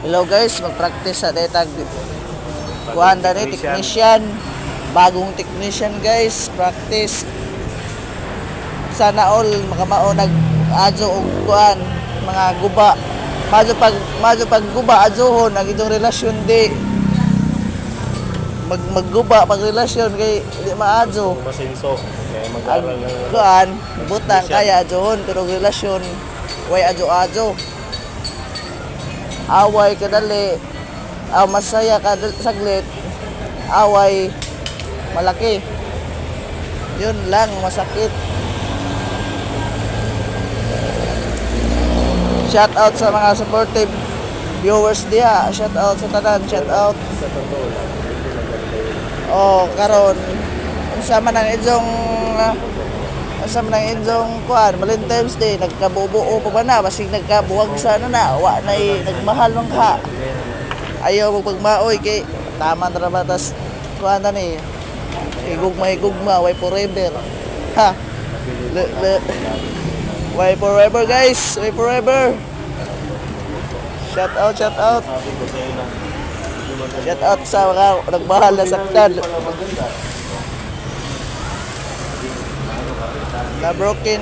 Hello guys, mag-practice sa detag kuhan ni technician. Bagong technician guys, practice. Sana all makamao nag-adyo og kuhan mga guba. Madyo pag guba adyohon ang itong relasyon di magguba pag relasyon kay di maadyo. Masinso. Kaya mag-aral ng Kuhan, butang kaya adyohon pero relasyon way adyo-adyo. Away kadali, masaya ka saglit, away malaki. Yun lang, masakit. Shout out sa mga supportive viewers diha. Shout out sa tanan, shout out. sa totoo lang. Karon unsa man ang inyong kuan Valentine's Day nagkabubuo pa ba na basig nagkabuwag sa ano na wa nay nagmahal man ka ayaw mo pagmaoy kay tama na batas kuan na ni igugma way forever ha way forever guys, way forever. Shout out Sabi ko sa'yo na. shout out sa mga nagmahal na saktan na broken.